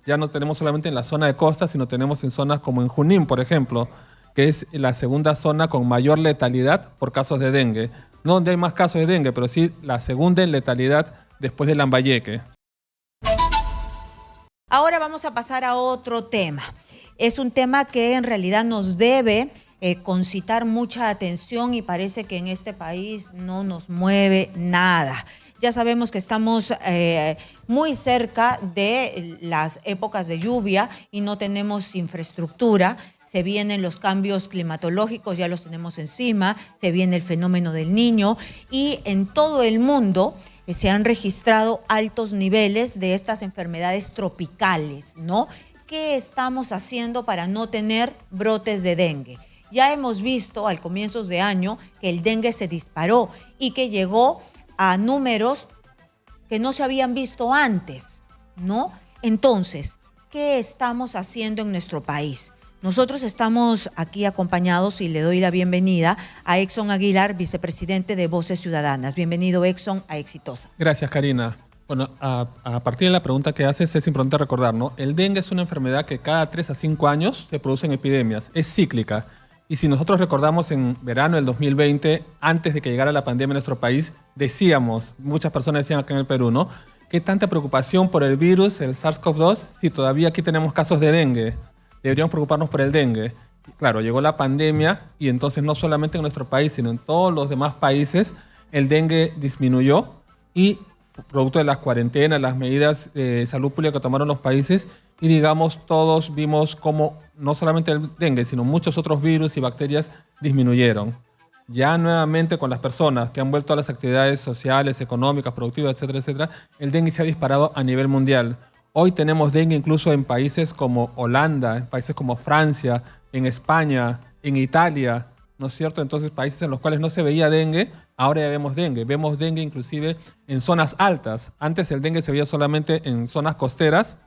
Ya no tenemos solamente en la zona de costa, sino tenemos en zonas como en Junín, por ejemplo, que es la segunda zona con mayor letalidad por casos de dengue. No donde hay más casos de dengue, pero sí la segunda en letalidad después de Lambayeque. Ahora vamos a pasar a otro tema. Es un tema que en realidad nos debe concitar mucha atención y parece que en este país no nos mueve nada. Ya sabemos que estamos muy cerca de las épocas de lluvia y no tenemos infraestructura. Se vienen los cambios climatológicos, ya los tenemos encima, se viene el fenómeno del Niño y en todo el mundo se han registrado altos niveles de estas enfermedades tropicales, ¿no? ¿Qué estamos haciendo para no tener brotes de dengue? Ya hemos visto al comienzos de año que el dengue se disparó y que llegó a números que no se habían visto antes, ¿no? Entonces, ¿qué estamos haciendo en nuestro país? Nosotros estamos aquí acompañados y le doy la bienvenida a Exxon Aguilar, vicepresidente de Voces Ciudadanas. Bienvenido, Exxon, a Exitosa. Gracias, Karina. Bueno, a partir de la pregunta que haces, es importante recordar, ¿no? El dengue es una enfermedad que cada 3 a 5 años se producen epidemias, es cíclica. Y si nosotros recordamos en verano del 2020, antes de que llegara la pandemia en nuestro país, decíamos, muchas personas decían acá en el Perú, ¿no? ¿Qué tanta preocupación por el virus, el SARS-CoV-2, si todavía aquí tenemos casos de dengue? Deberíamos preocuparnos por el dengue. Claro, llegó la pandemia y entonces no solamente en nuestro país, sino en todos los demás países, el dengue disminuyó y producto de las cuarentenas, las medidas de salud pública que tomaron los países y digamos todos vimos cómo no solamente el dengue, sino muchos otros virus y bacterias disminuyeron. Ya nuevamente con las personas que han vuelto a las actividades sociales, económicas, productivas, etcétera, etcétera, el dengue se ha disparado a nivel mundial. Hoy tenemos dengue incluso en países como Holanda, en países como Francia, en España, en Italia, ¿no es cierto? Entonces, países en los cuales no se veía dengue, ahora ya vemos dengue. Vemos dengue inclusive en zonas altas. Antes el dengue se veía solamente en zonas costeras,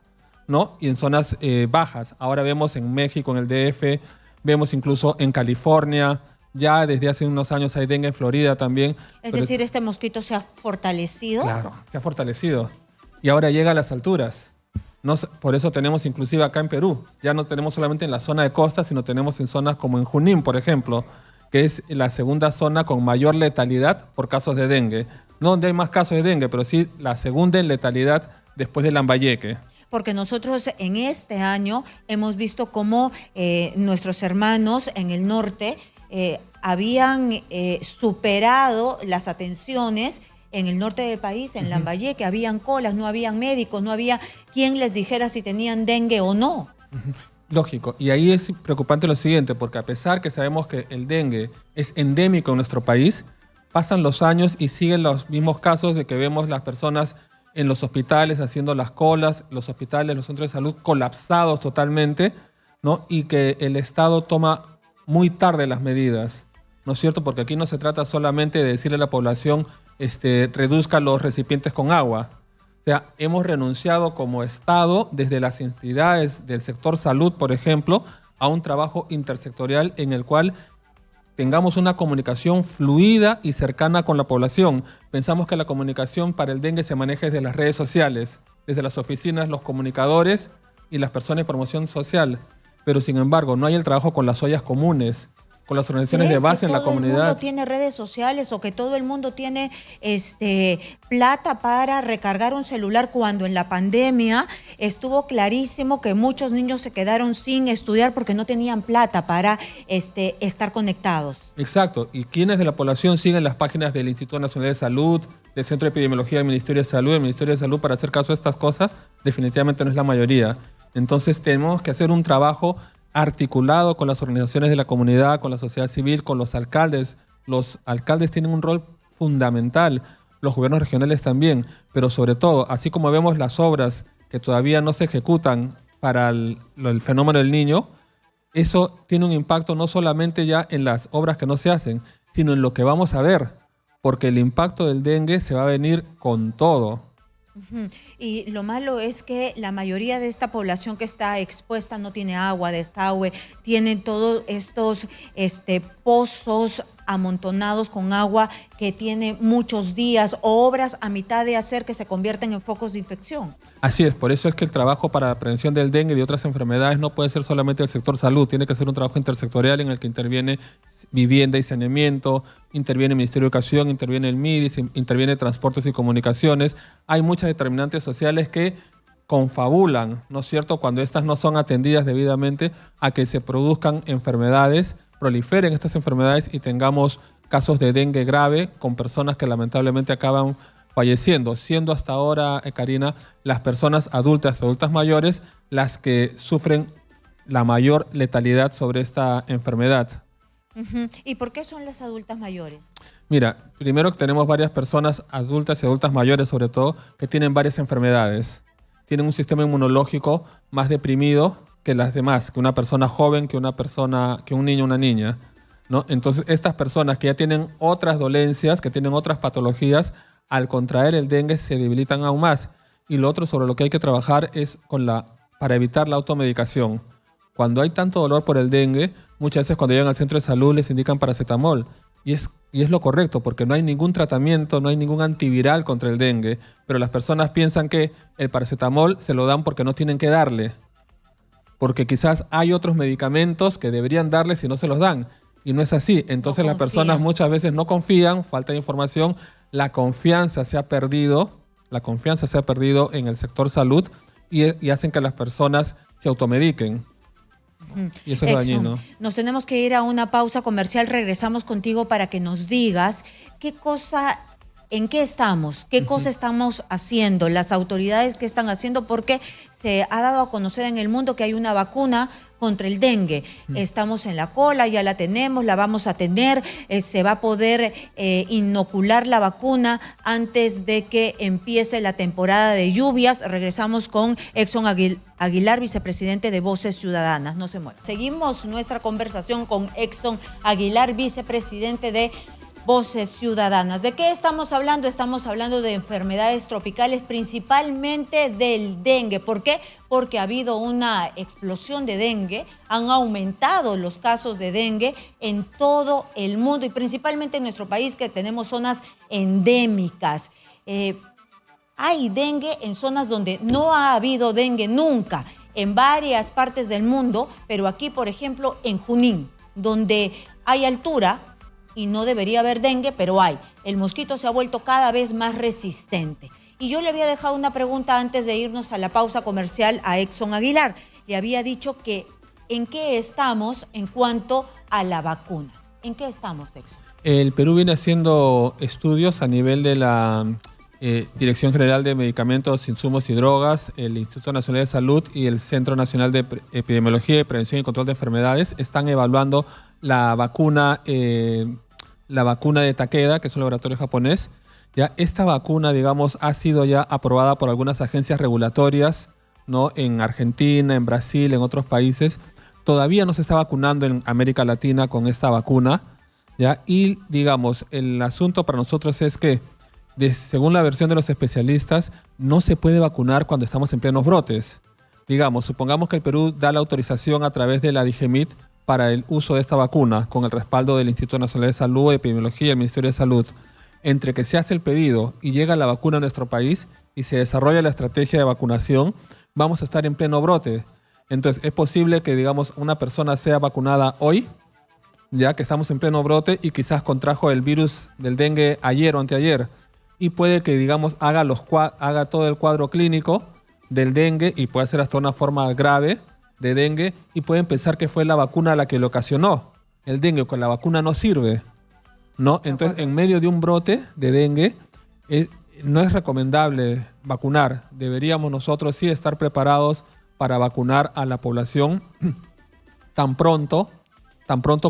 ¿no? Y en zonas bajas. Ahora vemos en México, en el DF, vemos incluso en California. Ya desde hace unos años hay dengue en Florida también. Es decir, ¿este mosquito se ha fortalecido? Claro, se ha fortalecido. Y ahora llega a las alturas. Por eso tenemos inclusive acá en Perú, ya no tenemos solamente en la zona de costa, sino tenemos en zonas como en Junín, por ejemplo, que es la segunda zona con mayor letalidad por casos de dengue. No donde hay más casos de dengue, pero sí la segunda en letalidad después de Lambayeque. Porque nosotros en este año hemos visto cómo nuestros hermanos en el norte habían superado las atenciones en el norte del país, en Lambayeque, habían colas, no habían médicos, no había quien les dijera si tenían dengue o no. Lógico, y ahí es preocupante lo siguiente, porque a pesar que sabemos que el dengue es endémico en nuestro país, pasan los años y siguen los mismos casos de que vemos las personas en los hospitales haciendo las colas, los hospitales, los centros de salud colapsados totalmente, ¿no? Y que el Estado toma muy tarde las medidas, ¿no es cierto? Porque aquí no se trata solamente de decirle a la población reduzca los recipientes con agua. O sea, hemos renunciado como Estado, desde las entidades del sector salud, por ejemplo, a un trabajo intersectorial en el cual tengamos una comunicación fluida y cercana con la población. Pensamos que la comunicación para el dengue se maneja desde las redes sociales, desde las oficinas, los comunicadores y las personas de promoción social. Pero sin embargo, no hay el trabajo con las ollas comunes, con las organizaciones de base en la comunidad. ¿Que todo el mundo tiene redes sociales o que todo el mundo tiene plata para recargar un celular cuando en la pandemia estuvo clarísimo que muchos niños se quedaron sin estudiar porque no tenían plata para estar conectados? Exacto. ¿Y quiénes de la población siguen las páginas del Instituto Nacional de Salud, del Centro de Epidemiología del Ministerio de Salud, del Ministerio de Salud para hacer caso a estas cosas? Definitivamente no es la mayoría. Entonces tenemos que hacer un trabajo articulado con las organizaciones de la comunidad, con la sociedad civil, con los alcaldes. Los alcaldes tienen un rol fundamental, los gobiernos regionales también, pero sobre todo, así como vemos las obras que todavía no se ejecutan para el fenómeno del Niño, eso tiene un impacto no solamente ya en las obras que no se hacen, sino en lo que vamos a ver, porque el impacto del dengue se va a venir con todo. Y lo malo es que la mayoría de esta población que está expuesta no tiene agua, desagüe, tienen todos estos pozos amontonados con agua que tiene muchos días o obras a mitad de hacer que se convierten en focos de infección. Así es, por eso es que el trabajo para la prevención del dengue y de otras enfermedades no puede ser solamente del sector salud, tiene que ser un trabajo intersectorial en el que interviene vivienda y saneamiento, interviene el Ministerio de Educación, interviene el MIDIS, interviene Transportes y Comunicaciones. Hay muchas determinantes sociales que confabulan, ¿no es cierto?, cuando estas no son atendidas debidamente a que se produzcan enfermedades, proliferen estas enfermedades y tengamos casos de dengue grave con personas que lamentablemente acaban falleciendo, siendo hasta ahora, Karina, las personas adultas mayores las que sufren la mayor letalidad sobre esta enfermedad. ¿Y por qué son las adultas mayores? Mira, primero tenemos varias personas adultas y adultas mayores sobre todo que tienen varias enfermedades. Tienen un sistema inmunológico más deprimido que las demás, que una persona joven, que un niño o una niña, ¿no? Entonces, estas personas que ya tienen otras dolencias, que tienen otras patologías, al contraer el dengue se debilitan aún más. Y lo otro sobre lo que hay que trabajar es para evitar la automedicación. Cuando hay tanto dolor por el dengue, muchas veces cuando llegan al centro de salud les indican paracetamol. Y es lo correcto, porque no hay ningún tratamiento, no hay ningún antiviral contra el dengue. Pero las personas piensan que el paracetamol se lo dan porque no tienen que darle. Porque quizás hay otros medicamentos que deberían darle si no se los dan. Y no es así. Entonces las personas muchas veces no confían, falta de información, la confianza se ha perdido en el sector salud y hacen que las personas se automediquen. Y eso es dañino. Nos tenemos que ir a una pausa comercial. Regresamos contigo para que nos digas en qué estamos, qué cosa estamos haciendo, las autoridades que están haciendo, porque se ha dado a conocer en el mundo que hay una vacuna contra el dengue. Estamos en la cola, ya la tenemos, la vamos a tener, se va a poder inocular la vacuna antes de que empiece la temporada de lluvias. Regresamos con Exxon Aguilar, vicepresidente de Voces Ciudadanas. No se muevan. Seguimos nuestra conversación con Exxon Aguilar, vicepresidente de Voces Ciudadanas. ¿De qué estamos hablando? Estamos hablando de enfermedades tropicales, principalmente del dengue. ¿Por qué? Porque ha habido una explosión de dengue, han aumentado los casos de dengue en todo el mundo y principalmente en nuestro país, que tenemos zonas endémicas. Hay dengue en zonas donde no ha habido dengue nunca, en varias partes del mundo, pero aquí, por ejemplo, en Junín, donde hay altura, y no debería haber dengue, pero hay. El mosquito se ha vuelto cada vez más resistente. Y yo le había dejado una pregunta antes de irnos a la pausa comercial a Exxon Aguilar. Le había dicho que ¿en qué estamos en cuanto a la vacuna? ¿En qué estamos, Exxon? El Perú viene haciendo estudios a nivel de la Dirección General de Medicamentos, Insumos y Drogas, el Instituto Nacional de Salud y el Centro Nacional de Epidemiología, Prevención y Control de Enfermedades. Están evaluando la vacuna de Takeda, que es un laboratorio japonés. Ya esta vacuna, digamos, ha sido ya aprobada por algunas agencias regulatorias, ¿no? En Argentina, en Brasil, en otros países. Todavía no se está vacunando en América Latina con esta vacuna, ¿ya? Y, digamos, el asunto para nosotros es que, según la versión de los especialistas, no se puede vacunar cuando estamos en plenos brotes. Digamos, supongamos que el Perú da la autorización a través de la DIGEMIT para el uso de esta vacuna, con el respaldo del Instituto Nacional de Salud, Epidemiología y el Ministerio de Salud. Entre que se hace el pedido y llega la vacuna a nuestro país y se desarrolla la estrategia de vacunación, vamos a estar en pleno brote. Entonces, es posible que, digamos, una persona sea vacunada hoy, ya que estamos en pleno brote y quizás contrajo el virus del dengue ayer o anteayer. Y puede que, digamos, haga todo el cuadro clínico del dengue y puede ser hasta una forma grave de dengue y pueden pensar que fue la vacuna la que le ocasionó el dengue, con la vacuna no sirve, ¿no? Entonces, en medio de un brote de dengue, no es recomendable vacunar. Deberíamos nosotros sí estar preparados para vacunar a la población tan pronto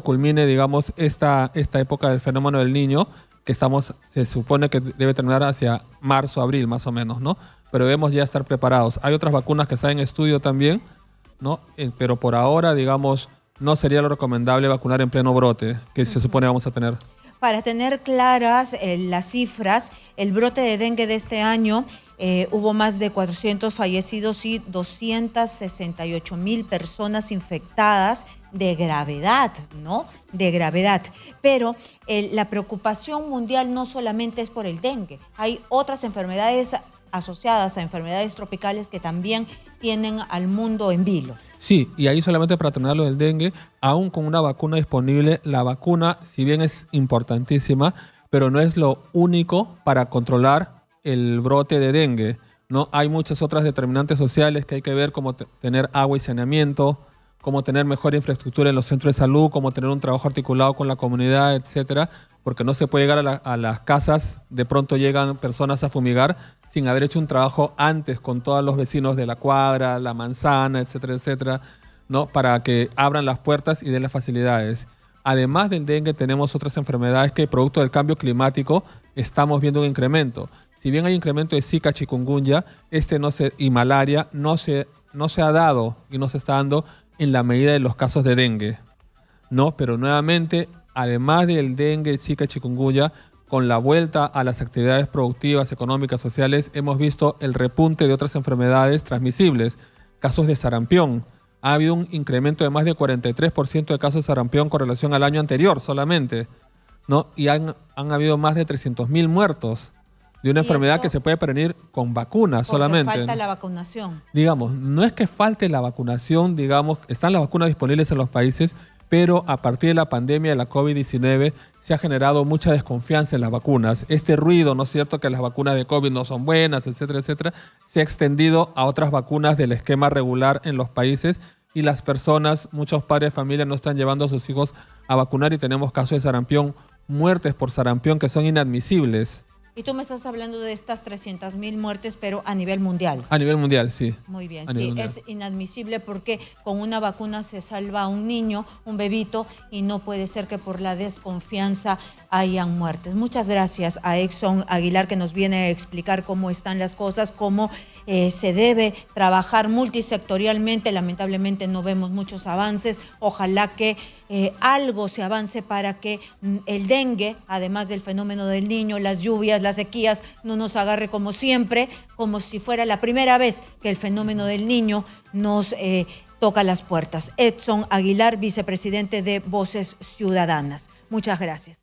culmine, digamos, esta época del fenómeno del Niño, que se supone que debe terminar hacia marzo, abril, más o menos, ¿no? Pero debemos ya estar preparados. Hay otras vacunas que están en estudio también, ¿no? Pero por ahora, digamos, no sería lo recomendable vacunar en pleno brote, que se supone vamos a tener. Para tener claras las cifras, el brote de dengue de este año hubo más de 400 fallecidos y 268.000 personas infectadas de gravedad, ¿no? De gravedad. Pero la preocupación mundial no solamente es por el dengue. Hay otras enfermedades asociadas a enfermedades tropicales que también tienen al mundo en vilo. Sí, y ahí solamente para terminar lo del dengue, aún con una vacuna disponible, la vacuna, si bien es importantísima, pero no es lo único para controlar el brote de dengue, ¿no? Hay muchas otras determinantes sociales que hay que ver, como tener agua y saneamiento, como tener mejor infraestructura en los centros de salud, como tener un trabajo articulado con la comunidad, etcétera, porque no se puede llegar a las casas, de pronto llegan personas a fumigar sin haber hecho un trabajo antes con todos los vecinos de la cuadra, la manzana, etcétera, etcétera, ¿no? Para que abran las puertas y den las facilidades. Además del dengue, tenemos otras enfermedades que, producto del cambio climático, estamos viendo un incremento. Si bien hay incremento de Zika, chikungunya, y malaria, no se ha dado y no se está dando en la medida de los casos de dengue, ¿no? Pero nuevamente, además del dengue, Zika, chikungunya, con la vuelta a las actividades productivas, económicas, sociales, hemos visto el repunte de otras enfermedades transmisibles, casos de sarampión. Ha habido un incremento de más de 43% de casos de sarampión con relación al año anterior solamente, ¿no? Y han habido más de 300.000 muertos de una enfermedad que se puede prevenir con vacunas solamente. Porque falta la vacunación. Digamos, no es que falte la vacunación, digamos, están las vacunas disponibles en los países, pero a partir de la pandemia de la COVID-19 se ha generado mucha desconfianza en las vacunas. Este ruido, ¿no es cierto?, que las vacunas de COVID no son buenas, etcétera, etcétera, se ha extendido a otras vacunas del esquema regular en los países y las personas, muchos padres de familia no están llevando a sus hijos a vacunar y tenemos casos de sarampión, muertes por sarampión que son inadmisibles. Y tú me estás hablando de estas 300.000 muertes, pero a nivel mundial. A nivel mundial, sí. Muy bien, sí, es inadmisible porque con una vacuna se salva a un niño, un bebito, y no puede ser que por la desconfianza hayan muertes. Muchas gracias a Exxon Aguilar, que nos viene a explicar cómo están las cosas, cómo se debe trabajar multisectorialmente. Lamentablemente no vemos muchos avances. Ojalá que algo se avance para que el dengue, además del fenómeno del niño, las lluvias, las sequías, no nos agarre como siempre, como si fuera la primera vez que el fenómeno del niño nos toca las puertas. Exxon Aguilar, vicepresidente de Voces Ciudadanas. Muchas gracias.